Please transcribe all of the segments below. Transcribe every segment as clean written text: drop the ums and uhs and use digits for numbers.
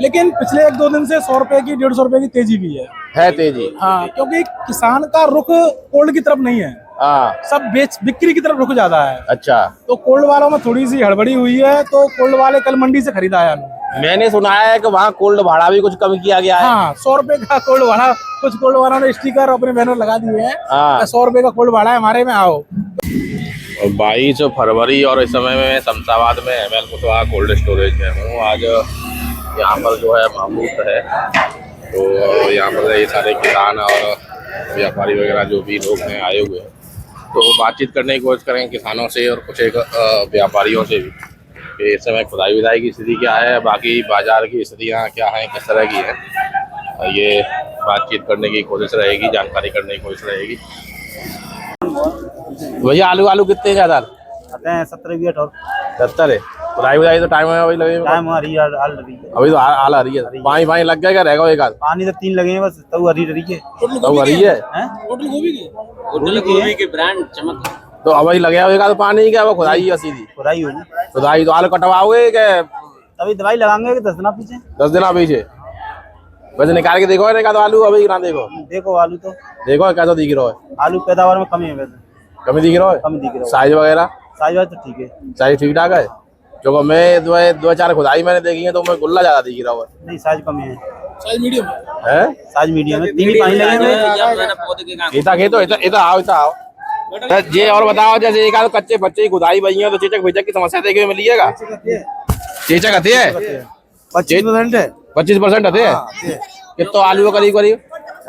लेकिन पिछले 1-2 दिन से 100 रुपए की 150 रुपए की तेजी भी है तेजी। हाँ, क्योंकि किसान का रुख कोल्ड की तरफ नहीं है। हाँ, सब बिक्री की तरफ रुख ज्यादा है। अच्छा। तो कोल्ड वालों में थोड़ी सी हड़बड़ी हुई है, तो कोल्ड वाले कल मंडी से खरीदा है आलू। मैंने सुना है कि वहाँ कोल्ड भाड़ा भी कुछ कम किया गया है। हाँ, 100 रुपए का कोल्ड भाड़ा, कुछ कोल्ड वालों ने स्टिकर अपने बैनर लगा दिए हैं। हाँ, 100 रुपए का कोल्ड भाड़ा है, हमारे में आओ। 22 फरवरी और इस समय में शमशाबाद में ML कुशवाहा कोल्ड स्टोरेज में हूँ। आज यहाँ पर जो है महमूद है, तो यहाँ पर ये सारे किसान और व्यापारी वगैरह जो भी लोग हैं आए हुए हैं, तो बातचीत करने की कोशिश करेंगे किसानों से और कुछ एक व्यापारियों से भी कि इस समय खुदाई विदाई की स्थिति क्या है, बाकी बाजार की स्थितियाँ क्या हैं, किस तरह की है, ये बातचीत करने की कोशिश रहेगी, जानकारी करने की कोशिश रहेगी। भैया आलू कितने का दाल आते हैं? 70 और 70 है। खुदाई विदाई तो टाइम है अभी लगेगा, टाइम आ रही है, हाल रही है। अभी तो हाल आ रही है। पानी लग गया क्या रहेगा एक आध? पानी तो 3 लगे हैं बस, तब हरी रही है। तो हरी है होटल गोभी के ब्रांड चमक। तो अब वही लगे एक आध पानी क्या वो खुदाई है सीधी खुदाई होगी। खुदाई तो आलू कटवाओगे क्या? तभी दवाई लगाएंगे 10 दिन पीछे। 10 दिन पीछे वैसे निकाल के देखो ना तो आलू अभी ना देखो आलू तो देखो कैसा दिख रहा है। आलू पैदावार में कमी है, वैसे कमी दिख रहा है, कमी दिख रहा है। साइज वगैरह साइज तो ठीक है, साइज ठीक ठाक है। जो मैं दो चार खुदाई मैंने देखी है तो मैं गुल्ला ज्यादा दिख रहा है। नहीं साइज कमी है, साइज मीडियम है, साइज मीडियम है। 3 ही पानी लगे हुए। इतना खेतो इतना आओ ये और बताओ, जैसे एक आध कच्चे बच्चे की खुदाई बई है तो चेचक भेचक की समस्या देखने में मिलिएगा। चेचक आती है 25% है। 25% आते हैं। कितना आलू करीब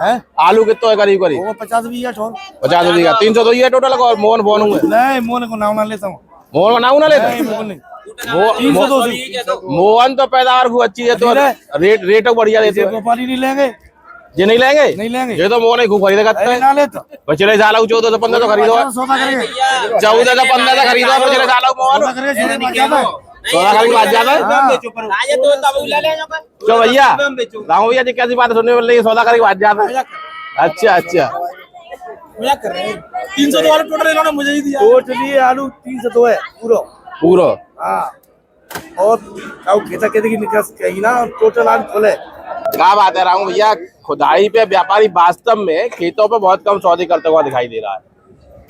है? आलू कितना है करीब 50 भी है, 50 बीघा 300 तो ये टोटल और मोहन बोन हुए नहीं मोहन को नाम ना लेता हूँ। मोहन बनाऊ ना लेते मोहन तो पैदावार खूब अच्छी है, तो रेट बढ़िया देते हैं। व्यापारी नहीं लेंगे, ये नहीं लेंगे ये तो मोहन खूब खरीद करते हैं। ना लेता पिछले साल 14 से 15 तो खरीदो, 14 से 15 तो खरीदो पिछले साल मोहन 14 खरीद बात ज्यादा क्यों भैया? राम भैया जी कैसी बात सुनने मिल रही है? 14 खरीद बात ज्यादा। अच्छा 300 तो आलू टोटल इन्होंने मुझे ही दिया। टोटली आलू 302 है पूरा। हाँ, और खेता खेती की निकास कही ना, टोटल आलू खोले। क्या बात है राम भैया, खुदाई पे व्यापारी वास्तव में खेतों पे बहुत कम सौदे करते हुआ दिखाई दे रहा है।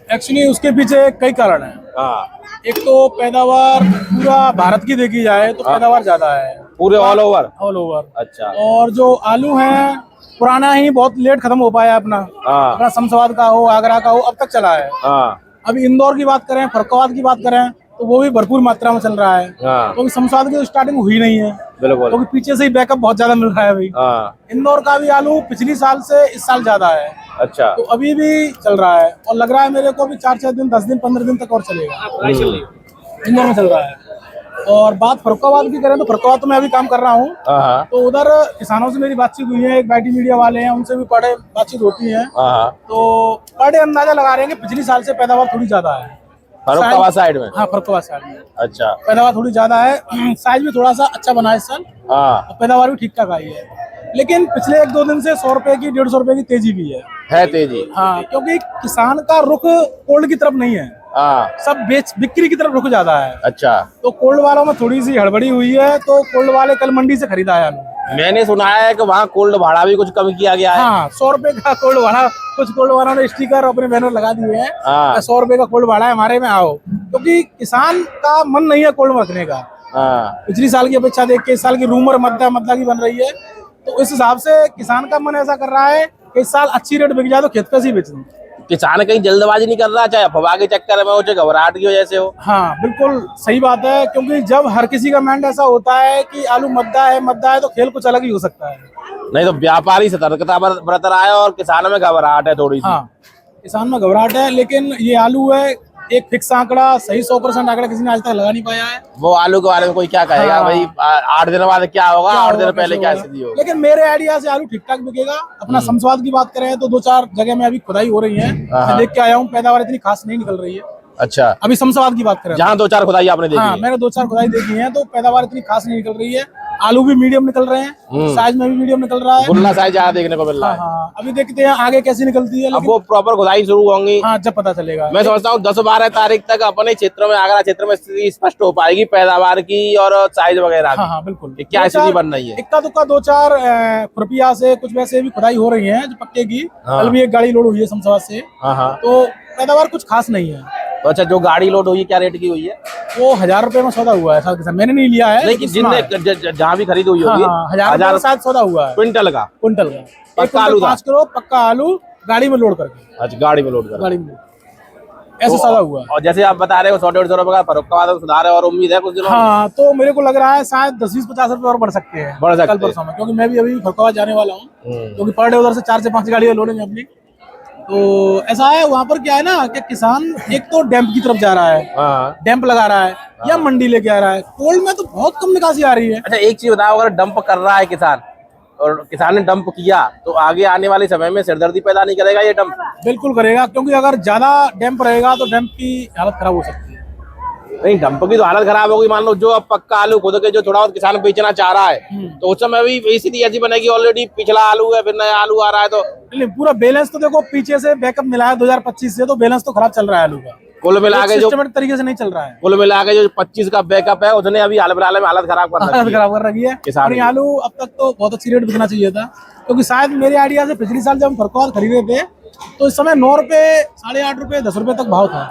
एक्चुअली उसके पीछे कई कारण है। हाँ, एक तो पैदावार पूरा भारत की देखी जाए तो पैदावार ज्यादा है पूरे ऑल ओवर। अच्छा, और जो आलू है पुराना ही बहुत लेट खत्म हो पाया अपना। हाँ, अपना शमशाबाद का हो, आगरा का हो, अब तक चला है। हाँ, अभी इंदौर की बात करें, फरुखाबाद की बात करें तो वो भी भरपूर मात्रा में चल रहा है। हाँ, तो शमशाबाद की स्टार्टिंग हुई नहीं है, बिल्कुल, क्योंकि पीछे से ही बैकअप बहुत ज्यादा मिल रहा है अभी। हाँ, इंदौर का भी आलू पिछली साल से इस साल ज्यादा है। अच्छा, तो अभी भी चल रहा है और लग रहा है मेरे को भी 4-6 दिन, 10 दिन, 15 दिन तक और चलेगा। इंदौर में चल रहा है। और बात फरुखाबाद की करें तो फरुखाबाद तो मैं अभी काम कर रहा हूँ, हाँ, तो उधर किसानों से मेरी बातचीत हुई है। एक बैटी मीडिया वाले हैं, उनसे भी पढ़े बातचीत होती है। हाँ, तो पढ़े अंदाजा लगा रहे हैं कि पिछली साल से पैदावार थोड़ी ज्यादा है फरुखाबाद साइड में। हाँ, फरुखाबाद साइड में अच्छा, पैदावार थोड़ी ज्यादा है। साइज भी थोड़ा सा अच्छा बना है इस साल, हाँ, पैदावार भी ठीक ठाक आई है। लेकिन पिछले 1-2 दिन से 100 रुपए की 150 रुपए की तेजी भी है तेजी। हाँ, क्योंकि किसान का रुख कोल्ड की तरफ नहीं है। हाँ, सब बिक्री की तरफ रुख ज्यादा है। अच्छा, तो कोल्ड वालों में थोड़ी सी हड़बड़ी हुई है, तो कोल्ड वाले कल मंडी से खरीदा है आलू। मैंने सुना है कि वहाँ कोल्ड भाड़ा भी कुछ कम किया गया है। हाँ, 100 रुपए का कोल्ड भाड़ा, कुछ कोल्ड वालों ने स्टिकर अपने बैनर लगा दिए हैं। हाँ, 100 रुपए का कोल्ड भाड़ा है, हमारे में आओ। क्योंकि किसान का मन नहीं है कोल्ड में रखने का। हाँ, पिछली साल की अपेक्षा देख के इस साल की रूमर मद्दा की बन रही है, तो इस हिसाब से किसान का मन ऐसा कर रहा है कि इस साल अच्छी रेट बिक जाए तो खेत पे से ही बेच दूं। किसान कहीं जल्दबाजी नहीं कर रहा, चाहे अफवाह के चक्कर में हो, चाहे घबराहट की वजह से हो। हाँ, बिल्कुल सही बात है, क्योंकि जब हर किसी का माइंड ऐसा होता है कि आलू मद्दा है तो खेल कुछ अलग ही हो सकता है। नहीं तो व्यापारी सतर्कता बरत रहा है और किसानों में घबराहट है थोड़ी सी। हाँ, किसान में घबराहट है, लेकिन ये आलू है एक फिक्स आंकड़ा, सही 100% आंकड़ा किसी ने आज तक लगा नहीं पाया है। वो आलू के बारे में कोई क्या कहेगा? हाँ, भाई 8 दिन बाद क्या होगा, 8 दिन पहले क्या स्थिति होगी। लेकिन मेरे आइडिया से आलू ठीक ठाक बिकेगा। अपना शमशाबाद की बात करें तो 2-4 जगह में अभी खुदाई हो रही है, मैं देख के आया हूँ, पैदावार इतनी खास नहीं निकल रही है। अच्छा, अभी शमशाबाद की बात करें जहाँ 2-4 खुदाई आपने देखी हाँ, है। मैंने 2-4 खुदाई देखी है, तो पैदावार इतनी खास नहीं निकल रही है। आलू भी मीडियम निकल रहे हैं, साइज में भी मीडियम निकल रहा है। गुल्ला साइज ज्यादा देखने को मिल रहा है। हाँ, अभी देखते हैं आगे कैसी निकलती है, अब वो प्रॉपर खुदाई शुरू होंगी। हाँ, जब पता चलेगा। मैं समझता हूँ 10-12 तारीख तक अपने क्षेत्र में, आगरा क्षेत्र में स्थिति स्पष्ट हो पाएगी पैदावार की और साइज वगैरह की। हाँ, बिल्कुल। क्या स्थिति बन रही है? इक्का दुक्का 2-4 खुरपिया से कुछ वैसे भी खुदाई हो रही है जो पक्के की। कल भी एक गाड़ी लोड हुई है शमशाबाद से, तो पैदावार कुछ खास नहीं है। तो अच्छा, जो गाड़ी लोड हुई है क्या रेट की हुई है? वो 1000 रुपए में सौदा हुआ है साथ के साथ। मैंने नहीं लिया है, लेकिन जिनने जहाँ भी खरीद हुई होगी 1000 के साथ सौदा हुआ है। क्विंटल का पक्का आलू, 5 किलो पक्का आलू गाड़ी में लोड करके। अच्छा, गाड़ी में लोड कर, गाड़ी में ऐसे सौदा हुआ है। और जैसे आप बता रहे हो 100-150 रुपए का फरोख्त सुधार है और उम्मीद है कुछ दिनों। हाँ, तो मेरे को लग रहा है शायद 10-20-50 रुपए और बढ़ सकते हैं कल परसों में, क्योंकि मैं भी अभी फरोख्त जाने वाला हूँ, क्योंकि पर डे उधर से 4 से 5 गाड़ियाँ लोडेंगे अपनी। तो ऐसा है, वहाँ पर क्या है ना कि किसान एक तो डैम्प की तरफ जा रहा है, डैम्प लगा रहा है या मंडी लेके आ रहा है। कोल्ड में तो बहुत कम निकासी आ रही है। अच्छा, एक चीज बताओ, अगर डंप कर रहा है किसान और किसान ने डंप किया तो आगे आने वाले समय में सिरदर्दी पैदा नहीं करेगा ये डंप? बिल्कुल करेगा, क्योंकि अगर ज्यादा डैम्प रहेगा तो डैम्प की हालत खराब हो सकती है। नहीं, डंप की तो हालत खराब होगी। मान लो जो अब पक्का आलू खुद के जो थोड़ा बहुत किसान बेचना चाह रहा है, तो उस समय भी स्थिति ऐसी बनेगी, ऑलरेडी पिछला आलू है फिर नया आलू आ रहा है, तो नहीं, पूरा बैलेंस तो देखो पीछे से बैकअप मिला है 2025 से, तो बैलेंस तो खराब चल रहा है आलू का। कुल मिला के जो सिस्टमेटिक तरीके से नहीं चल रहा है। कुल मिला के जो 25 का बैकअप है उसने अभी हाल फिलहाल में हालत खराब कर रखी है किसान की। आलू अब तक तो बहुत अच्छी रेट बिकना चाहिए था, क्योंकि शायद मेरे आइडिया से पिछले साल जब हम फरकवाद खरीदे थे तो इस समय 9 रुपए, 8.5 रुपए, 10 रुपए तक भाव था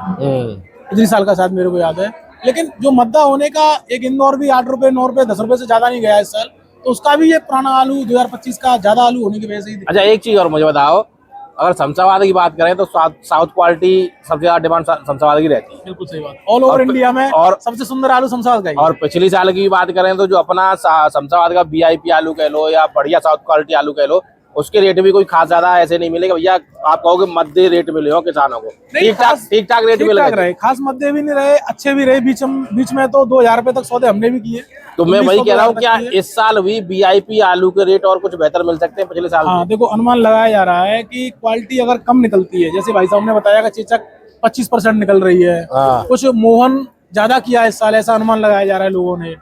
पिछले साल का, शायद मेरे को याद है। लेकिन जो मद्दा होने का एक इंदौर भी 8 रुपए, 9 रुपए, 10 रुपए से ज्यादा नहीं गया इस साल, तो उसका भी ये पुराना आलू 2025 का ज्यादा आलू होने की वजह से ही। अच्छा, एक चीज और मुझे बताओ, अगर शमशाबाद की बात करें तो साउथ क्वालिटी सबसे ज्यादा डिमांड शमशाबाद की रहती है। बिल्कुल सही बात, ऑल ओवर इंडिया में और सबसे सुंदर आलू शमशाबाद का ही। और पिछली साल की बात करें तो जो अपना शमशाबाद का VIP आलू कह लो या बढ़िया साउथ क्वालिटी आलू कह लो, उसके रेट भी कोई खास ज्यादा ऐसे नहीं मिलेगा भैया। आप कहोगे मध्य रेट मिले हो किसानों को, ठीक ठाक रेट मिल रहे, खास मध्य भी नहीं रहे, अच्छे भी रहे, बीच में तो 2000 रुपए तक सौदे हमने भी किए। तो मैं वही कह रहा हूँ, क्या इस साल भी VIP आलू के रेट और कुछ बेहतर मिल सकते हैं पिछले साल? हाँ, देखो अनुमान लगाया जा रहा है कि क्वालिटी अगर कम निकलती है, जैसे भाई साहब ने बताया कि चेचक 25% निकल रही है, कुछ मोहन ज्यादा किया है इस साल, ऐसा अनुमान लगाया जा रहा है लोगों ने।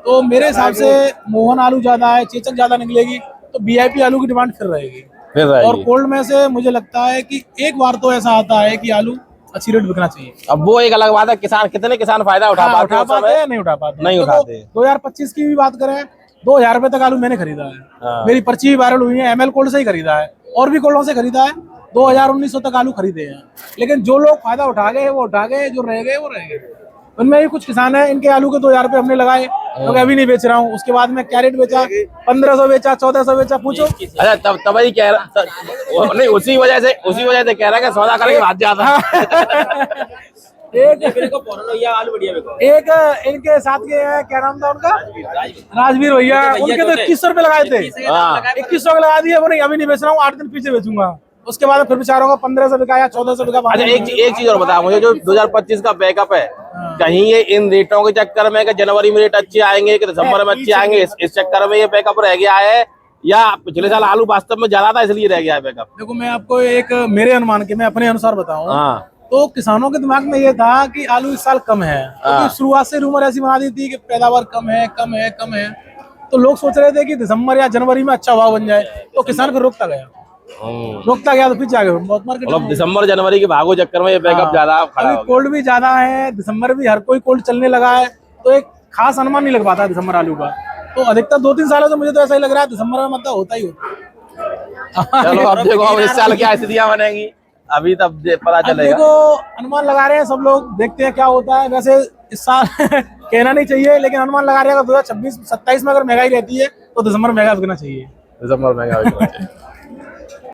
तो मेरे हिसाब से मोहन आलू ज्यादा है, चेचक ज्यादा निकलेगी, तो VIP आलू की डिमांड फिर रहेगी। और कोल्ड में से मुझे लगता है कि एक बार तो ऐसा आता है कि आलू अच्छी रेट बिकना चाहिए। अब वो एक अलग बात है, कितने किसान फायदा उठा पाते हैं, नहीं उठा पाते, नहीं उठाते। 2025 की भी बात करें, 2000 रुपए तक आलू मैंने खरीदा है, मेरी पर्ची भी वायरल हुई है, ML कोल्ड से ही खरीदा है और भी कोल्डों से खरीदा है, 2000-1900 तक आलू खरीदे हैं। लेकिन जो लोग फायदा उठा गए वो उठा गए, जो रह गए वो रह गए। उनमें भी कुछ किसान है, इनके आलू के 2000 रुपए हमने लगाए, तो अभी नहीं बेच रहा हूँ। उसके बाद में क्या रेट बेचा, 1500 बेचा, 1400 बेचा, पूछो। अच्छा, तब वही कह रहा नहीं, उसी वजह से कह रहा है कि सौदा करके भाग जाता। एक इनके साथ के हैं, क्या नाम था उनका, राजवीर भैया, उनके तो 2100 रुपए लगाए थे, 2100 के लगा दिए। वो नहीं, अभी नहीं बेच रहा हूँ, 8 दिन पीछे बेचूंगा। उसके बाद फिर बेचारों का 1500 बिका या 1400 बिका। अच्छा, एक चीज और बता मुझे, जो 2025 का बैकअप है, कहीं ये इन रेटों के चक्कर में कि जनवरी में रेट अच्छे आएंगे कि दिसंबर में अच्छे आएंगे, इस चक्कर में ये बैकअप रह गया है, या पिछले साल आलू वास्तव में ज्यादा था इसलिए रह गया है बैकअप? देखो, मैं आपको एक मेरे अनुमान के, मैं अपने अनुसार बताऊं, तो किसानों के दिमाग में ये था कि आलू इस साल कम है, क्योंकि शुरुआत से रूमर ऐसी बना दी थी कि पैदावार कम है, तो लोग सोच रहे थे कि दिसंबर या जनवरी में अच्छा भाव बन जाए, तो किसान फिर रोकता गया तो फिर जाके बहुत मार्केट, मतलब दिसंबर जनवरी के भागों चक्कर में ये बैकअप ज्यादा खड़ा हो गया। कोल्ड भी ज्यादा है, दिसंबर भी हर कोई कोल्ड चलने लगा है, तो एक खास अनुमान नहीं लग पाता दिसंबर आलू का। तो अधिकतर 2-3 सालों से मुझे तो ऐसा ही लग रहा है दिसंबर में मतलब होता ही होता। चलो, अब देखो अब इस साल क्या स्थितियां बनेंगी, अभी तब पता चलेगा। देखो, अनुमान लगा रहे हैं सब लोग, देखते हैं क्या होता है। वैसे इस साल कहना नहीं चाहिए, लेकिन अनुमान लगा रहे हैं 2026-27 में अगर महंगाई रहती है तो दिसंबर महंगा बिकना चाहिए। दिसंबर महंगा बिकना चाहिए।